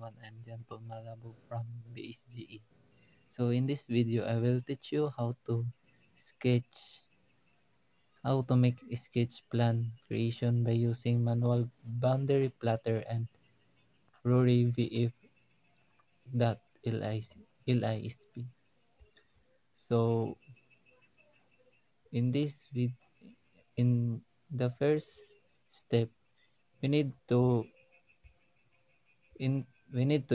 everyone, I'm John Paul Malabo from BSGE. So in this video, I will teach you how to make a sketch plan creation by using manual boundary platter and Rory VF.lisp. So in this in the first step, we need to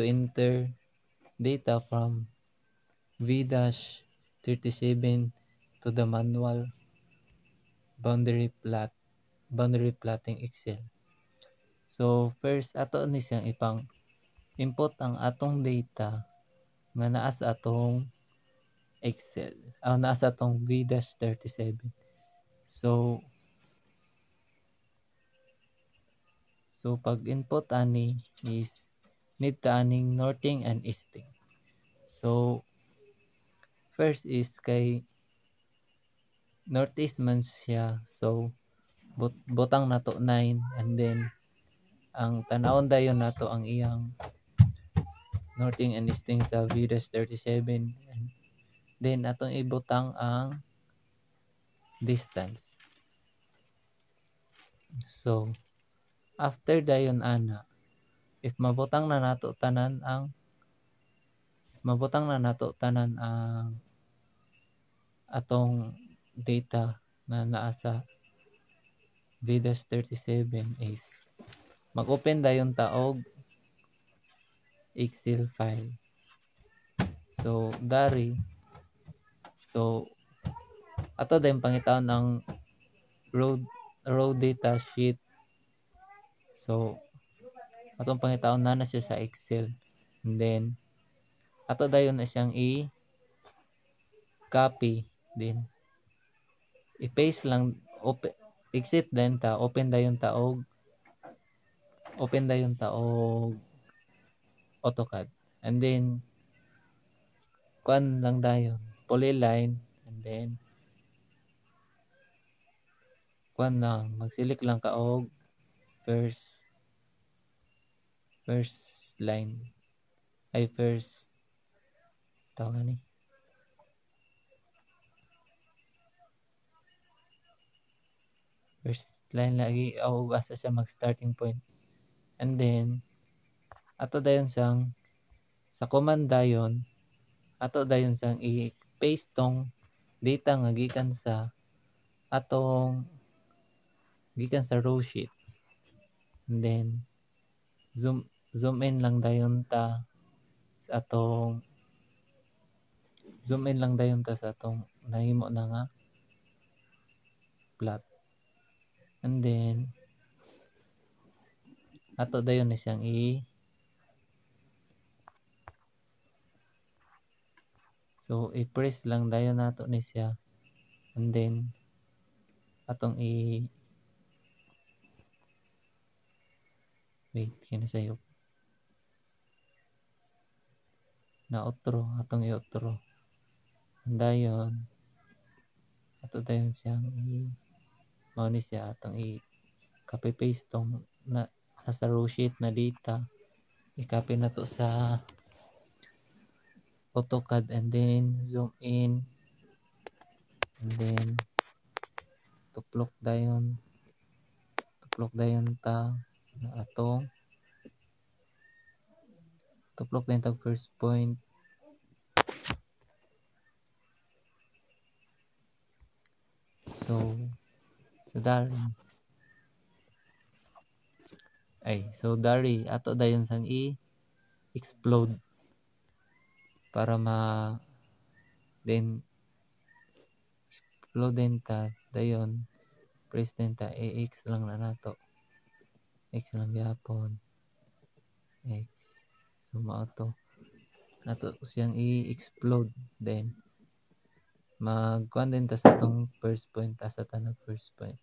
enter data from V-37 to the manual boundary plotting Excel. So first ato ni siyang ipang input ang atong data nga naa sa atong Excel. Naa sa atong V-37. So pag input ani is need ta aning northing and easting. So first is kay northeast man siya. So butang nato 9 and then ang tanawon dayon nato ang iyang northing and easting sa V-37 and then atong ibutang ang distance. So after dayon ana, if mabutang na nato tanan ang atong data na naa sa V-37 is mag-open dayon ta og Excel file. So ato dayon pangitawon ang row data sheet. So atong pangitawon na siya sa Excel and then ato dayon na siyang i-copy din i-paste lang exit din ta open dayon ta og AutoCAD and then kuan lang dayon polyline and then kuan lang mag-select lang ka og first line ay first tawag ni first line lagi o asa siya mag starting point and then ato dayon sang sa command dayon ato dayon sang i-paste tong data nga gikan sa row sheet and then zoom in lang dayon ta sa atong nahimo na nga plot and then ato dayon ni siyang i-press lang dayon nato ni siya and then atong wait kini sayo na outro atong i-outro dayon ato dayon siyang mao ni siya atong copy paste tong nasa row sheet na data i-copy na to sa AutoCAD and then zoom in and then tuplok dayon ta first point so dari ato dayon sang explode para then explode din ta dayon press din ta x lang na nato x lang gyapon x so mao to nato siyang i-explode then magkuan din ta sa atong first point sa tanang first point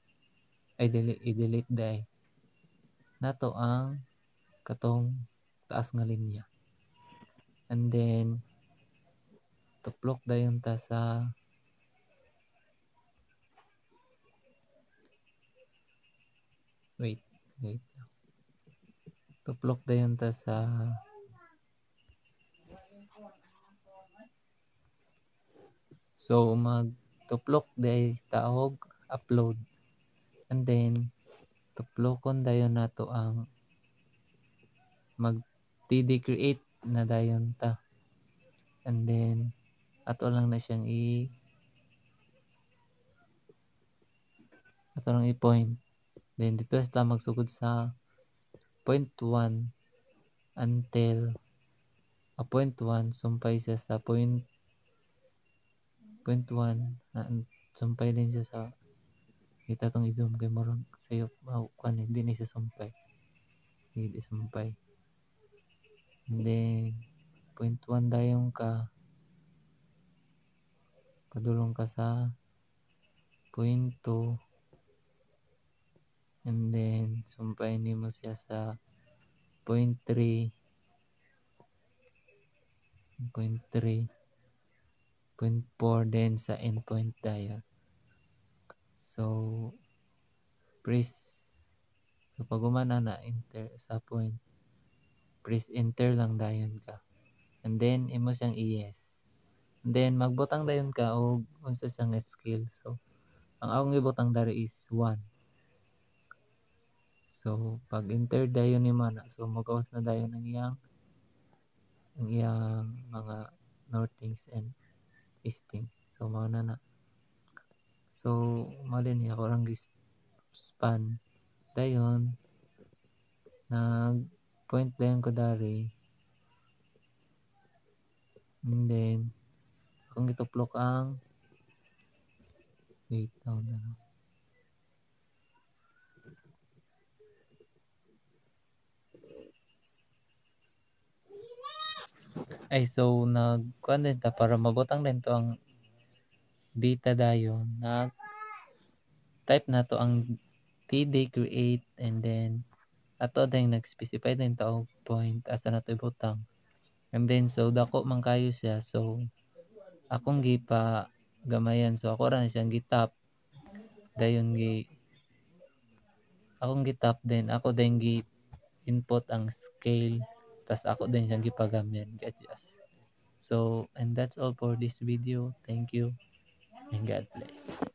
ay i-delete dai nato ang katong taas nga linya and then tuplok dayon ta sa wait tuplok dayon ta sa So magtuplok day taog upload, and then tuplokon dayon nato ang mag TD create na dayon ta, and then ato lang na siyang ato lang i-point. Then dito ta magsugod sa point 1 until point 1 sumpay siya sa point 1 sumpay din siya sa kita tong i-zoom kay moron sayo kuan hindi ni siya sumpay, hindi sumpay. And then point 1 dayon ka padulong ka sa point 2, and then sumpay nimo siya sa point 3, point 3, point 4, then sa endpoint dayon. So press, so pag umana na enter sa point, press enter lang dayon ka, and then imo siyang i-yes, and then magbutang dayon ka og unsa siyang skill. So ang akong ibutang dari is 1. So pag enter dayon ni mana, so magawas na dayon ang iyang mga northings and eastings. So mao na. So mao din ako lang span dayon nag point dayon ko dari, and then kung gituplok ang wait down na. Ay so nagkuan din ta para mabutang din to ang data dayon, nag type na to ang td create, and then ato din nag-specify din ta og point asa nato ibutang, and then so dako man kayo siya, so akong gipa gamayan, so ako ra na siyang gitap dayon akong gitap, then ako din gi input ang scale, tas ako din siyang gipagamyan gi-adjust. So and that's all for this video. Thank you and God bless.